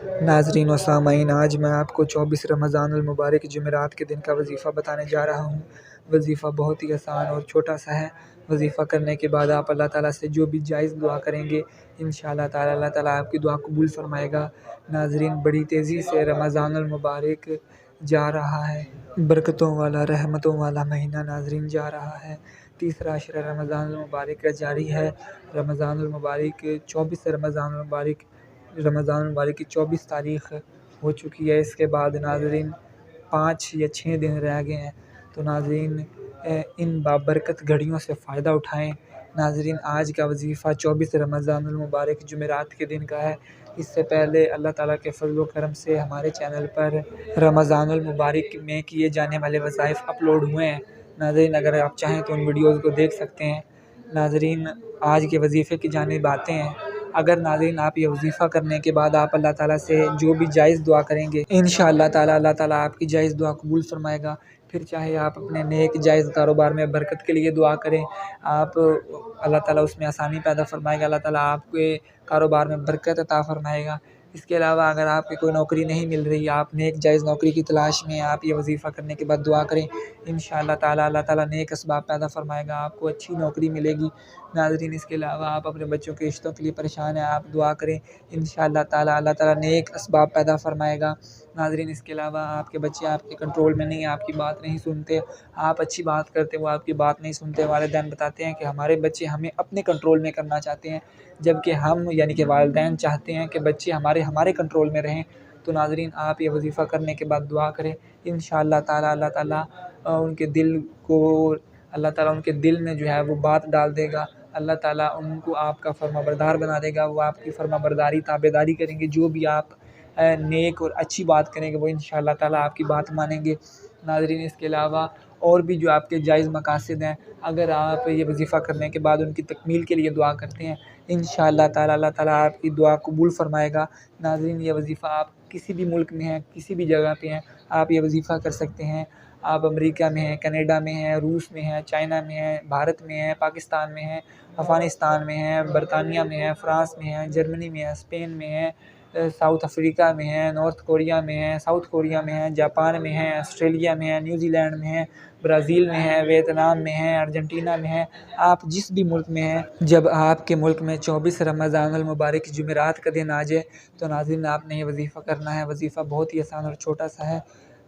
ناظرین و سامعین، آج میں آپ کو 24 رمضان المبارک جمعرات کے دن کا وظیفہ بتانے جا رہا ہوں۔ وظیفہ بہت ہی آسان اور چھوٹا سا ہے۔ وظیفہ کرنے کے بعد آپ اللہ تعالیٰ سے جو بھی جائز دعا کریں گے، انشاءاللہ تعالیٰ اللہ تعالیٰ آپ کی دعا قبول فرمائے گا۔ ناظرین، بڑی تیزی سے رمضان المبارک جا رہا ہے۔ برکتوں والا، رحمتوں والا مہینہ ناظرین جا رہا ہے۔ تیسرا عشرہ رمضان المبارک کا جاری ہے۔ رمضان المبارک 24 رمضان المبارک کی 24 تاریخ ہو چکی ہے۔ اس کے بعد ناظرین 5 یا 6 دن رہ گئے ہیں، تو ناظرین ان بابرکت گھڑیوں سے فائدہ اٹھائیں۔ ناظرین، آج کا وظیفہ 24 رمضان المبارک جمعرات کے دن کا ہے۔ اس سے پہلے اللہ تعالیٰ کے فضل و کرم سے ہمارے چینل پر رمضان المبارک میں کیے جانے والے وظائف اپلوڈ ہوئے ہیں۔ ناظرین، اگر آپ چاہیں تو ان ویڈیوز کو دیکھ سکتے ہیں۔ ناظرین، آج کے وظیفے کی جانب آتے ہیں۔ اگر ناظرین آپ یہ وظیفہ کرنے کے بعد آپ اللہ تعالیٰ سے جو بھی جائز دعا کریں گے، انشاءاللہ تعالیٰ اللہ تعالیٰ آپ کی جائز دعا قبول فرمائے گا۔ پھر چاہے آپ اپنے نیک جائز کاروبار میں برکت کے لیے دعا کریں، آپ اللہ تعالیٰ اس میں آسانی پیدا فرمائے گا۔ اللہ تعالیٰ آپ کے کاروبار میں برکت عطا فرمائے گا۔ اس کے علاوہ اگر آپ کی کوئی نوکری نہیں مل رہی، آپ نیک جائز نوکری کی تلاش میں، آپ یہ وظیفہ کرنے کے بعد دعا کریں، انشاءاللہ تعالیٰ اللہ تعالیٰ نیک اسباب پیدا فرمائے گا، آپ کو اچھی نوکری ملے گی۔ ناظرین، اس کے علاوہ آپ اپنے بچوں کے رشتوں کے لیے پریشان ہیں، آپ دعا کریں، انشاءاللہ تعالیٰ اللہ تعالیٰ نیک اسباب پیدا فرمائے گا۔ ناظرین، اس کے علاوہ آپ کے بچے آپ کے کنٹرول میں نہیں ہیں، آپ کی بات نہیں سنتے، آپ اچھی بات کرتے وہ آپ کی بات نہیں سنتے، والدین بتاتے ہیں کہ ہمارے بچے ہمیں اپنے کنٹرول میں کرنا چاہتے ہیں، جبکہ ہم یعنی کہ والدین چاہتے ہیں کہ بچے ہمارے کنٹرول میں رہیں۔ تو ناظرین، آپ یہ وظیفہ کرنے کے بعد دعا کریں، انشاءاللہ تعالیٰ اللہ تعالیٰ ان کے دل میں جو ہے وہ بات ڈال دے گا۔ اللہ تعالیٰ ان کو آپ کا فرما بردار بنا دے گا، وہ آپ کی فرما برداری تابعداری کریں گے، جو بھی آپ نیک اور اچھی بات کریں گے وہ انشاءاللہ تعالیٰ آپ کی بات مانیں گے۔ ناظرین، اس کے علاوہ اور بھی جو آپ کے جائز مقاصد ہیں، اگر آپ یہ وظیفہ کرنے کے بعد ان کی تکمیل کے لیے دعا کرتے ہیں، انشاءاللہ تعالیٰ اللہ تعالیٰ آپ کی دعا قبول فرمائے گا۔ ناظرین، یہ وظیفہ آپ کسی بھی ملک میں ہیں، کسی بھی جگہ پہ ہیں، آپ یہ وظیفہ کر سکتے ہیں۔ آپ امریکہ میں ہیں، کینیڈا میں ہیں، روس میں ہیں، چائنا میں ہیں، بھارت میں ہیں، پاکستان میں ہیں، افغانستان میں ہیں، برطانیہ میں ہیں، فرانس میں ہیں، جرمنی میں ہیں، اسپین میں ہیں، ساؤتھ افریقہ میں ہیں، نارتھ کوریا میں ہیں، ساؤتھ کوریا میں ہیں، جاپان میں ہیں، آسٹریلیا میں ہیں، نیوزی لینڈ میں ہیں، برازیل میں ہیں، ویتنام میں ہیں، ارجنٹینا میں ہیں۔ آپ جس بھی ملک میں ہیں، جب آپ کے ملک میں 24 رمضان المبارک جمعرات کا دن آ جائے تو ناظرین آپ نے یہ وظیفہ کرنا ہے۔ وظیفہ بہت ہی آسان اور چھوٹا سا ہے،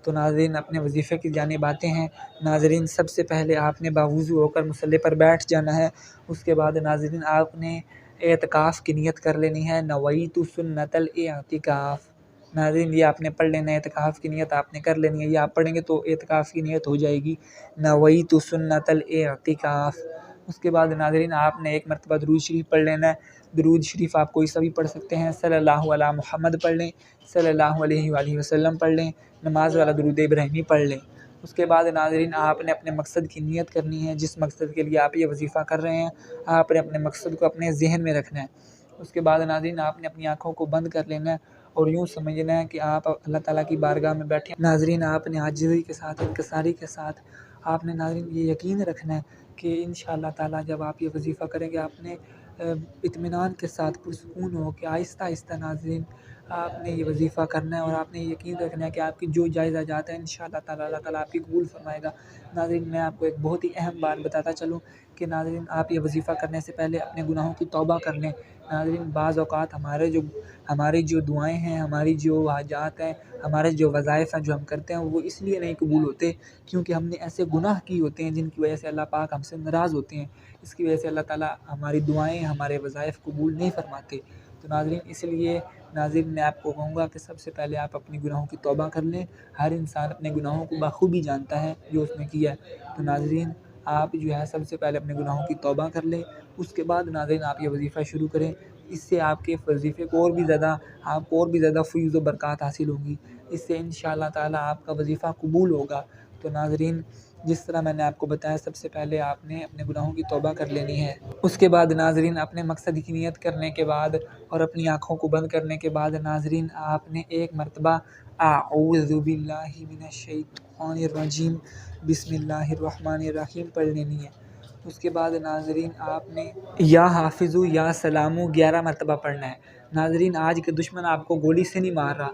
تو ناظرین اپنے وظیفے کی جانب آتے ہیں۔ ناظرین، سب سے پہلے آپ نے باوضو ہو کر مصلی پر بیٹھ جانا ہے۔ اس کے بعد ناظرین آپ نے اعتکاف کی نیت کر لینی ہے، نویت سنت الاعتکاف۔ ناظرین، یہ آپ نے پڑھ لینا ہے، اعتکاف کی نیت آپ نے کر لینی ہے، یہ آپ پڑھیں گے تو اعتکاف کی نیت ہو جائے گی، نویت سنت الاعتکاف۔ اس کے بعد ناظرین آپ نے ایک مرتبہ درود شریف پڑھ لینا ہے۔ درود شریف آپ کوئی سا بھی پڑھ سکتے ہیں، صلی اللہ علی محمد پڑھ لیں، صلی اللہ علیہ وآلہ وسلم پڑھ لیں، نماز والا درود ابراہیمی پڑھ لیں۔ اس کے بعد ناظرین آپ نے اپنے مقصد کی نیت کرنی ہے، جس مقصد کے لیے آپ یہ وظیفہ کر رہے ہیں، آپ نے اپنے مقصد کو اپنے ذہن میں رکھنا ہے۔ اس کے بعد ناظرین آپ نے اپنی آنکھوں کو بند کر لینا ہے اور یوں سمجھنا ہے کہ آپ اللہ تعالیٰ کی بارگاہ میں بیٹھے ہیں۔ ناظرین آپ نے عاجزی کے ساتھ، انکساری کے ساتھ آپ نے ناظرین یہ یقین رکھنا ہے کہ انشاءاللہ تعالیٰ جب آپ یہ وظیفہ کریں گے، آپ نے اطمینان کے ساتھ پرسکون ہو کے آہستہ آہستہ ناظرین آپ نے یہ وظیفہ کرنا ہے، اور آپ نے یقین رکھنا ہے کہ آپ کی جو جائز حاجات ہیں انشاءاللہ تعالیٰ اللہ تعالیٰ آپ کی قبول فرمائے گا۔ ناظرین، میں آپ کو ایک بہت ہی اہم بات بتاتا چلوں کہ ناظرین آپ یہ وظیفہ کرنے سے پہلے اپنے گناہوں کی توبہ کر لیں۔ ناظرین، بعض اوقات ہماری جو دعائیں ہیں، ہماری جو حاجات ہیں، ہمارے جو وظائف ہیں جو ہم کرتے ہیں، وہ اس لیے نہیں قبول ہوتے کیونکہ ہم نے ایسے گناہ کیے ہوتے ہیں جن کی وجہ سے اللہ پاک ہم سے ناراض ہوتے ہیں۔ اس کی وجہ سے اللہ تعالیٰ ہماری دعائیں، ہمارے وظائف قبول نہیں فرماتے۔ تو ناظرین اس لیے ناظرین میں آپ کو کہوں گا کہ سب سے پہلے آپ اپنی گناہوں کی توبہ کر لیں۔ ہر انسان اپنے گناہوں کو بخوبی جانتا ہے جو اس نے کیا ہے، تو ناظرین آپ جو ہے سب سے پہلے اپنے گناہوں کی توبہ کر لیں۔ اس کے بعد ناظرین آپ یہ وظیفہ شروع کریں، اس سے آپ کے وظیفے کو اور بھی زیادہ فیض و برکات حاصل ہوگی، اس سے انشاءاللہ تعالیٰ آپ کا وظیفہ قبول ہوگا۔ تو ناظرین جس طرح میں نے آپ کو بتایا، سب سے پہلے آپ نے اپنے گناہوں کی توبہ کر لینی ہے۔ اس کے بعد ناظرین اپنے مقصد کی نیت کرنے کے بعد اور اپنی آنکھوں کو بند کرنے کے بعد ناظرین آپ نے ایک مرتبہ اعوذ باللہ من الشیطان الرجیم بسم اللہ الرحمن الرحیم پڑھ لینی ہے۔ اس کے بعد ناظرین آپ نے یا حافظ یا سلام 11 مرتبہ پڑھنا ہے۔ ناظرین آج کے دشمن آپ کو گولی سے نہیں مار رہا،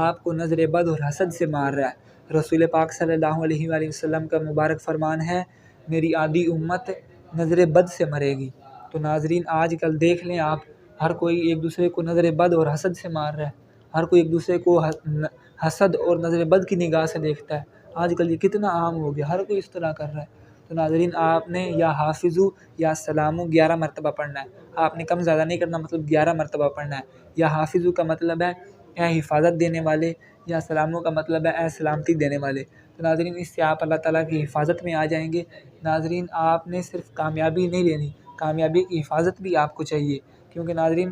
آپ کو نظر بد اور حسد سے مار رہا ہے۔ رسول پاک صلی اللہ علیہ وآلہ وسلم کا مبارک فرمان ہے، میری آدھی امت نظر بد سے مرے گی۔ تو ناظرین آج کل دیکھ لیں آپ، ہر کوئی ایک دوسرے کو نظر بد اور حسد سے مار رہا ہے، ہر کوئی ایک دوسرے کو حسد اور نظر بد کی نگاہ سے دیکھتا ہے۔ آج کل یہ کتنا عام ہو گیا، ہر کوئی اس طرح کر رہا ہے۔ تو ناظرین آپ نے یا حافظو یا سلامو 11 مرتبہ پڑھنا ہے، آپ نے کم زیادہ نہیں کرنا، مطلب 11 مرتبہ پڑھنا ہے۔ یا حافظو کا مطلب ہے اے حفاظت دینے والے، یا سلامو کا مطلب ہے اے سلامتی دینے والے۔ تو ناظرین اس سے آپ اللہ تعالیٰ کی حفاظت میں آ جائیں گے۔ ناظرین آپ نے صرف کامیابی نہیں لینی، کامیابی کی حفاظت بھی آپ کو چاہیے، کیونکہ ناظرین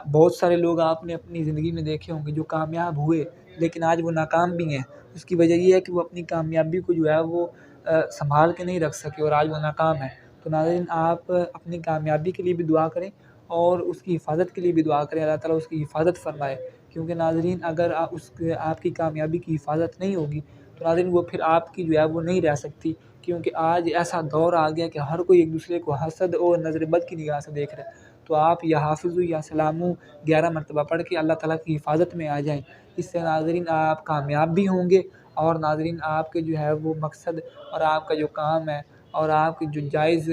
بہت سارے لوگ آپ نے اپنی زندگی میں دیکھے ہوں گے جو کامیاب ہوئے لیکن آج وہ ناکام بھی ہیں۔ اس کی وجہ یہ ہے کہ وہ اپنی کامیابی کو جو ہے وہ سنبھال کے نہیں رکھ سکے اور آج وہ ناکام ہے۔ تو ناظرین آپ اپنی کامیابی کے لیے بھی دعا کریں اور اس کی حفاظت کے لیے بھی دعا کریں، اللہ تعالیٰ اس کی حفاظت فرمائے، کیونکہ ناظرین اگر آپ کی کامیابی کی حفاظت نہیں ہوگی تو ناظرین وہ پھر آپ کی جو ہے وہ نہیں رہ سکتی، کیونکہ آج ایسا دور آ گیا کہ ہر کوئی ایک دوسرے کو حسد اور نظر بد کی نگاہ سے دیکھ رہا ہے۔ تو آپ یا حافظو یا سلامو 11 مرتبہ پڑھ کے اللہ تعالیٰ کی حفاظت میں آ جائیں، اس سے ناظرین آپ کامیاب بھی ہوں گے، اور ناظرین آپ کے جو ہے وہ مقصد اور آپ کا جو کام ہے اور آپ کے جو جائز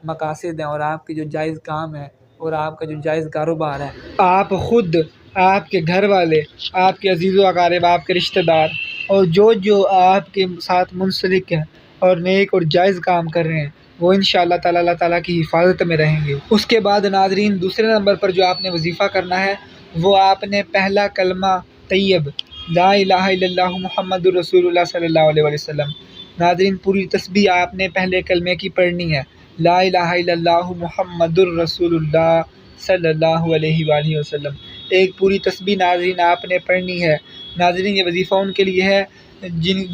مقاصد ہیں اور آپ کے جو جائز کام ہے اور آپ کا جو جائز کاروبار ہے، آپ خود، آپ کے گھر والے، آپ کے عزیز و اقارب، آپ کے رشتہ دار اور جو آپ کے ساتھ منسلک ہیں اور نیک اور جائز کام کر رہے ہیں وہ انشاءاللہ تعالیٰ اللہ تعالیٰ کی حفاظت میں رہیں گے۔ اس کے بعد ناظرین دوسرے نمبر پر جو آپ نے وظیفہ کرنا ہے وہ آپ نے پہلا کلمہ طیب لا الہ الا اللہ محمد الرسول اللہ صلی اللہ علیہ وسلم، ناظرین پوری تسبیح آپ نے پہلے کلمے کی پڑھنی ہے، لا الہ الا اللہ محمد الرسول اللہ صلی اللہ علیہ وآلہ وسلم، ایک پوری تسبیح ناظرین آپ نے پڑھنی ہے۔ ناظرین یہ وظیفہ ان کے لیے ہے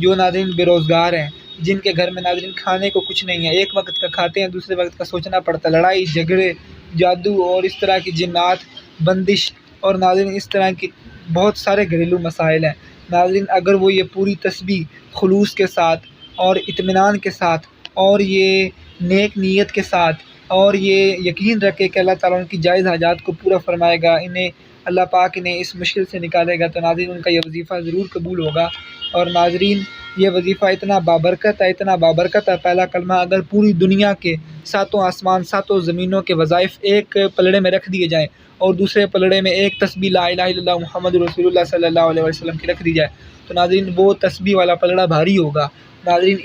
جو ناظرین بے روزگار ہیں، جن کے گھر میں ناظرین کھانے کو کچھ نہیں ہے، ایک وقت کا کھاتے ہیں دوسرے وقت کا سوچنا پڑتا ہے، لڑائی جھگڑے جادو اور اس طرح کی جنات بندش اور ناظرین اس طرح کی بہت سارے گھریلو مسائل ہیں۔ ناظرین اگر وہ یہ پوری تسبیح خلوص کے ساتھ اور اطمینان کے ساتھ اور یہ نیک نیت کے ساتھ اور یہ یقین رکھے کہ اللہ تعالیٰ ان کی جائز حاجات کو پورا فرمائے گا، انہیں اللہ پاک انہیں اس مشکل سے نکالے گا، تو ناظرین ان کا یہ وظیفہ ضرور قبول ہوگا۔ اور ناظرین یہ وظیفہ اتنا بابرکت ہے، اتنا بابرکت ہے، پہلا کلمہ اگر پوری دنیا کے 7 آسمان 7 زمینوں کے وظائف ایک پلڑے میں رکھ دیے جائیں اور دوسرے پلڑے میں ایک تسبیح لا الہ الا اللہ محمد رسول اللہ صلی اللہ علیہ وسلم کی رکھ دی جائے تو ناظرین وہ تسبیح والا پلڑا بھاری ہوگا۔ ناظرین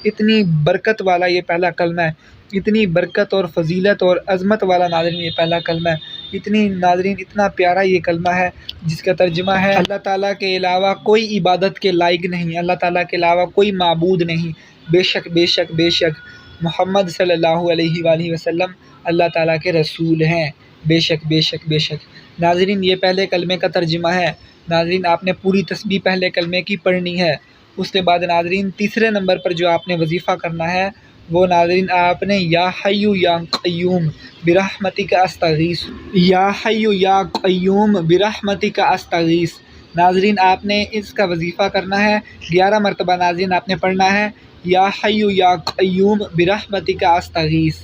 اتنی برکت والا یہ پہلا کلمہ ہے، اتنی برکت اور فضیلت اور عظمت والا ناظرین یہ پہلا کلمہ ہے، ناظرین اتنا پیارا یہ کلمہ ہے جس کا ترجمہ ہے اللہ تعالیٰ کے علاوہ کوئی عبادت کے لائق نہیں، اللہ تعالیٰ کے علاوہ کوئی معبود نہیں، بے شک بے شک بے شک محمد صلی اللہ علیہ وآلہ وسلم اللہ تعالیٰ کے رسول ہیں، بے شک بے شک بے شک۔ ناظرین یہ پہلے کلمے کا ترجمہ ہے، ناظرین آپ نے پوری تسبیح پہلے کلمے کی پڑھنی ہے۔ اس کے بعد ناظرین تیسرے نمبر پر جو آپ نے وظیفہ کرنا ہے وہ ناظرین آپ نے یا حی یا قیوم برحمتک استغیث، یا حی یا قیوم برحمتک استغیث، ناظرین آپ نے اس کا وظیفہ کرنا ہے 11 مرتبہ، ناظرین آپ نے پڑھنا ہے یا حی یا قیوم برحمتک استغیث۔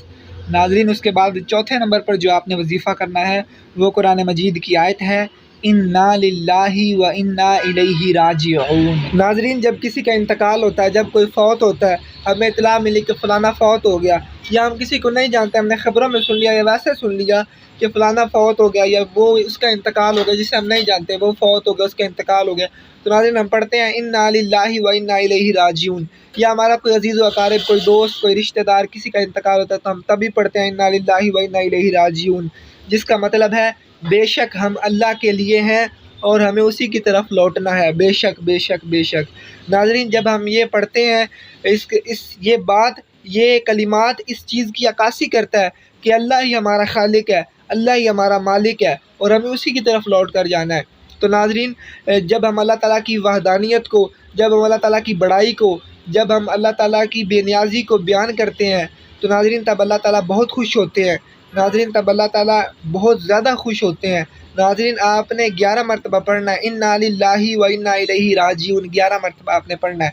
ناظرین اس کے بعد چوتھے نمبر پر جو آپ نے وظیفہ کرنا ہے وہ قرآن مجید کی آیت ہے انا للہ و انا الیہ راجعون۔ ناظرین جب کسی کا انتقال ہوتا ہے، جب کوئی فوت ہوتا ہے، ہمیں اطلاع ملی کہ فلانا فوت ہو گیا، یا ہم کسی کو نہیں جانتے، ہم نے خبروں میں سن لیا یا ویسے سن لیا کہ فلانا فوت ہو گیا یا وہ اس کا انتقال ہو گیا، جسے ہم نہیں جانتے وہ فوت ہو گیا، اس کا انتقال ہو گیا، تو ناظرین ہم پڑھتے ہیں انا للہ و انا الیہ راجعون۔ یا ہمارا کوئی عزیز و اقارب، کوئی دوست، کوئی رشتہ دار کسی کا انتقال ہوتا ہے تو ہم تبھی پڑھتے ہیں انا للہ و انا الیہ راجعون، جس کا مطلب ہے بے شک ہم اللہ کے لیے ہیں اور ہمیں اسی کی طرف لوٹنا ہے، بے شک بے شک بے شک۔ ناظرین جب ہم یہ پڑھتے ہیں یہ کلمات اس چیز کی عکاسی کرتا ہے کہ اللہ ہی ہمارا خالق ہے، اللہ ہی ہمارا مالک ہے اور ہمیں اسی کی طرف لوٹ کر جانا ہے۔ تو ناظرین جب ہم اللہ تعالیٰ کی وحدانیت کو، جب ہم اللہ تعالیٰ کی بڑائی کو، جب ہم اللہ تعالیٰ کی بے نیازی کو بیان کرتے ہیں تو ناظرین تب اللہ تعالیٰ بہت خوش ہوتے ہیں، ناظرین تب اللہ تعالیٰ بہت زیادہ خوش ہوتے ہیں۔ ناظرین آپ نے 11 مرتبہ پڑھنا ہے انا للہ و انا الیہ راجعون، 11 مرتبہ آپ نے پڑھنا ہے۔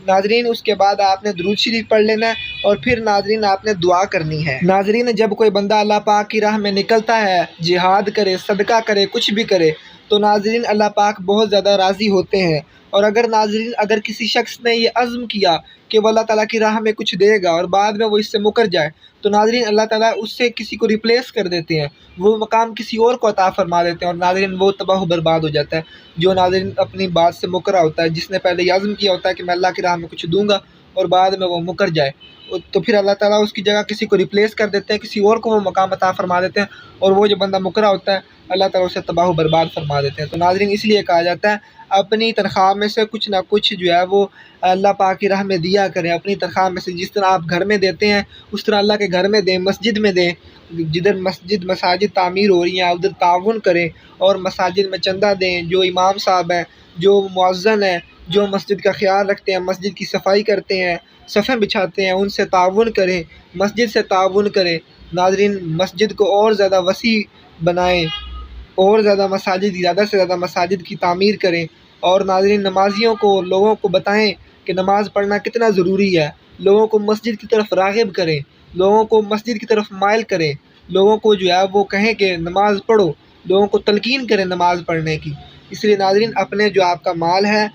ناظرین اس کے بعد آپ نے درود شریف پڑھ لینا ہے اور پھر ناظرین آپ نے دعا کرنی ہے۔ ناظرین جب کوئی بندہ اللہ پاک کی راہ میں نکلتا ہے، جہاد کرے، صدقہ کرے، کچھ بھی کرے، تو ناظرین اللہ پاک بہت زیادہ راضی ہوتے ہیں۔ اور اگر کسی شخص نے یہ عزم کیا کہ وہ اللہ تعالیٰ کی راہ میں کچھ دے گا اور بعد میں وہ اس سے مکر جائے، تو ناظرین اللہ تعالیٰ اس سے کسی کو ریپلیس کر دیتے ہیں، وہ مقام کسی اور کو عطا فرما دیتے ہیں، اور ناظرین وہ تباہ و برباد ہو جاتا ہے جو ناظرین اپنی بات سے مکرا ہوتا ہے، جس نے پہلے یہ عزم کیا ہوتا ہے کہ میں اللہ کی راہ میں کچھ دوں گا اور بعد میں وہ مکر جائے، تو پھر اللہ تعالیٰ اس کی جگہ کسی کو ریپلیس کر دیتے ہیں، کسی اور کو وہ مقام عطا فرما دیتے ہیں، اور وہ جو بندہ مکرا ہوتا ہے اللہ تعالیٰ اسے تباہ و برباد فرما دیتے ہیں۔ تو ناظرین اس لیے کہا جاتا ہے اپنی تنخواہ میں سے کچھ نہ کچھ جو ہے وہ اللہ پاک کی راہ میں دیا کریں۔ اپنی تنخواہ میں سے جس طرح آپ گھر میں دیتے ہیں اس طرح اللہ کے گھر میں دیں، مسجد میں دیں، جدھر مساجد تعمیر ہو رہی ہیں ادھر تعاون کریں، اور مساجد میں چندہ دیں۔ جو امام صاحب ہیں، جو مؤذن ہیں، جو مسجد کا خیال رکھتے ہیں، مسجد کی صفائی کرتے ہیں، صفیں بچھاتے ہیں، ان سے تعاون کریں، مسجد سے تعاون کریں۔ ناظرین مسجد کو اور زیادہ وسیع بنائیں، اور زیادہ سے زیادہ مساجد کی تعمیر کریں، اور ناظرین نمازیوں کو، لوگوں کو بتائیں کہ نماز پڑھنا کتنا ضروری ہے، لوگوں کو مسجد کی طرف راغب کریں، لوگوں کو مسجد کی طرف مائل کریں، لوگوں کو جو ہے وہ کہیں کہ نماز پڑھو، لوگوں کو تلقین کریں نماز پڑھنے کی۔ اس لیے ناظرین اپنے جو آپ کا مال ہے،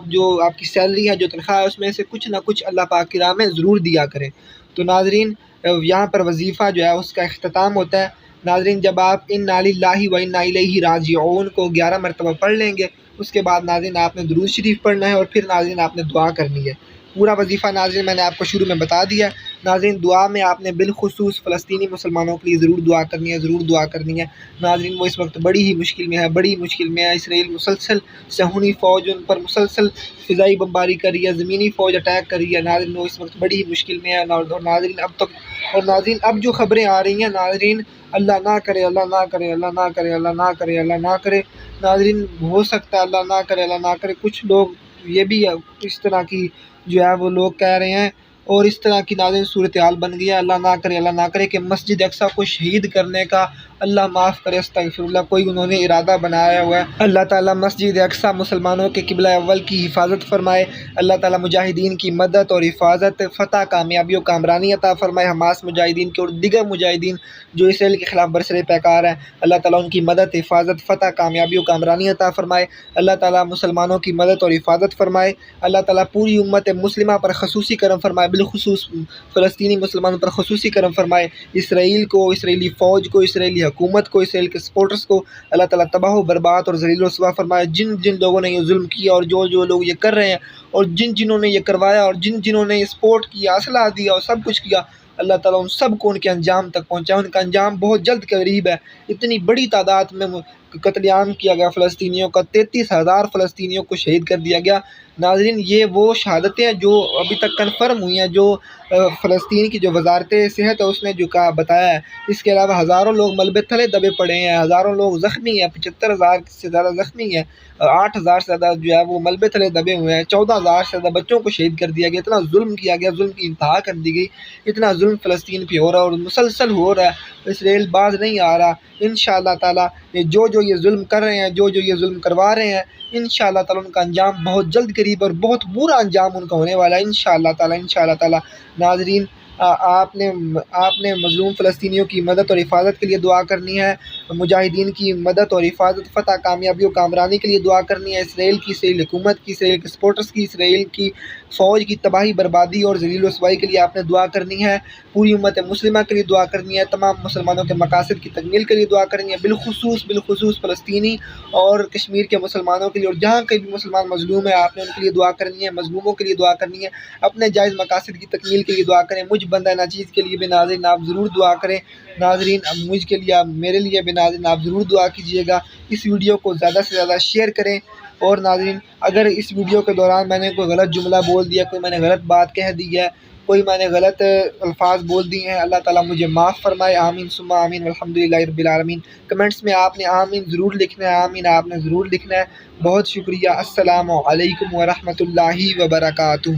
جو آپ کی سیلری ہے، جو تنخواہ ہے، اس میں سے کچھ نہ کچھ اللہ پاک کی راہ میں ضرور دیا کریں۔ تو ناظرین یہاں پر وظیفہ جو ہے اس کا اختتام ہوتا ہے۔ ناظرین جب آپ انا للہ و انا الیہ راجعون کو 11 مرتبہ پڑھ لیں گے، اس کے بعد ناظرین آپ نے درود شریف پڑھنا ہے، اور پھر ناظرین آپ نے دعا کرنی ہے۔ پورا وظیفہ ناظرین میں نے آپ کو شروع میں بتا دیا ہے۔ ناظرین دعا میں آپ نے بالخصوص فلسطینی مسلمانوں کے لیے ضرور دعا کرنی ہے، ضرور دعا کرنی ہے۔ ناظرین وہ اس وقت بڑی ہی مشکل میں ہے، بڑی مشکل میں ہے۔ اسرائیل مسلسل صہیونی فوج ان پر مسلسل فضائی بمباری کر رہی ہے، زمینی فوج اٹیک کر رہی ہے۔ ناظرین وہ اس وقت بڑی ہی مشکل میں ہے، اور ناظرین اب جو خبریں آ رہی ہیں ناظرین، اللہ نہ کرے، اللہ نہ کرے، اللہ نہ کرے، اللہ نہ کرے، اللہ نہ کرے، ناظرین ہو سکتا ہے اللہ نہ کرے، اللہ نہ کرے، کچھ لوگ یہ بھی اس طرح کی جو ہے وہ لوگ کہہ رہے ہیں، اور اس طرح کی ناظرین صورتحال بن گئی ہے، اللہ نہ کرے، اللہ نہ کرے کہ مسجد اقصیٰ کو شہید کرنے کا اللہ معاف کرے، استغفر اللہ، کوئی انہوں نے ارادہ بنایا ہوا ہے۔ اللہ تعالیٰ مسجد اقصیٰ مسلمانوں کے قبلہ اول کی حفاظت فرمائے، اللہ تعالیٰ مجاہدین کی مدد اور حفاظت، فتح، کامیابی و کامرانی عطا فرمائے۔ حماس مجاہدین کے اور دیگر مجاہدین جو اسرائیل کے خلاف برسر پیکار ہیں، اللہ تعالیٰ ان کی مدد، حفاظت، فتح، کامیابی و کامرانی عطا فرمائے۔ اللہ تعالیٰ مسلمانوں کی مدد اور حفاظت فرمائے۔ اللہ تعالیٰ پوری امت مسلمہ پر خصوصی کرم فرمائے، بالخصوص فلسطینی مسلمانوں پر خصوصی کرم فرمائے۔ اسرائیل کو، اسرائیلی فوج کو، اسرائیلی حکومت کو، اسرائیل کے سپورٹرز کو اللہ تعالیٰ تباہ و برباد اور ذلیل و رسوا فرمائے۔ جن لوگوں نے یہ ظلم کیا اور جو لوگ یہ کر رہے ہیں، اور جنہوں نے یہ کروایا، اور جنہوں نے یہ سپورٹ کیا، اسلحہ دیا اور سب کچھ کیا، اللہ تعالیٰ ان سب کو ان کے انجام تک پہنچائے۔ ان کا انجام بہت جلد قریب ہے۔ اتنی بڑی تعداد میں قتل عام کیا گیا فلسطینیوں کا، 33,000 فلسطینیوں کو شہید کر دیا گیا۔ ناظرین یہ وہ شہادتیں ہیں جو ابھی تک کنفرم ہوئی ہیں، جو فلسطین کی جو وزارت صحت ہے اس نے جو بتایا ہے۔ اس کے علاوہ ہزاروں لوگ ملبے تلے دبے پڑے ہیں، ہزاروں لوگ زخمی ہیں، 75,000 سے زیادہ زخمی ہیں، 8,000 سے زیادہ جو ہے وہ ملبے تلے دبے ہوئے ہیں، 14,000 سے زیادہ بچوں کو شہید کر دیا گیا۔ اتنا ظلم کیا گیا، ظلم کی انتہا کر دی گئی، اتنا ظلم فلسطین پہ ہو رہا ہے اور مسلسل ہو رہا ہے، اسرائیل باز نہیں آ رہا۔ انشاءاللہ تعالیٰ جو یہ ظلم کر رہے ہیں، جو یہ ظلم کروا رہے ہیں، انشاءاللہ تعالیٰ ان کا انجام بہت جلد قریب اور بہت برا انجام ان کا ہونے والا ہے، انشاءاللہ تعالیٰ۔ ناظرین آپ نے مظلوم فلسطینیوں کی مدد اور حفاظت کے لیے دعا کرنی ہے، مجاہدین کی مدد اور حفاظت، فتح، کامیابی و کامرانی کے لیے دعا کرنی ہے، اسرائیل کی، اسرائیل حکومت کی، اسرائیل کے سپورٹرز کی، اسرائیل کی فوج کی تباہی، بربادی اور ذلیل و رسوائی کے لیے آپ نے دعا کرنی ہے، پوری امت مسلمہ کے لیے دعا کرنی ہے، تمام مسلمانوں کے مقاصد کی تکمیل کے لیے دعا کرنی ہے، بالخصوص فلسطینی اور کشمیر کے مسلمانوں کے لیے، اور جہاں کہیں بھی مسلمان مظلوم ہے آپ نے ان کے لیے دعا کرنی ہے، مظلوموں کے لیے دعا کرنی ہے، اپنے جائز مقاصد کی تکمیل کے لیے دعا کریں۔ مجھ بندہ ناچیز کے لیے بھی ناظرین آپ ضرور دعا کریں۔ ناظرین مجھ کے لیے، میرے لیے بھی ناظرین آپ ضرور دعا کیجیے گا۔ اس ویڈیو کو زیادہ سے زیادہ شیئر کریں، اور ناظرین اگر اس ویڈیو کے دوران میں نے کوئی غلط جملہ بول دیا، کوئی میں نے غلط بات کہہ دی ہے، کوئی میں نے غلط الفاظ بول دیے ہیں، اللہ تعالیٰ مجھے معاف فرمائے، آمین ثم آمین والحمدللہ رب العالمین۔ کمنٹس میں آپ نے آمین ضرور لکھنا ہے، آمین آپ نے ضرور لکھنا ہے۔ بہت شکریہ، السلام علیکم ورحمۃ اللہ وبرکاتہ۔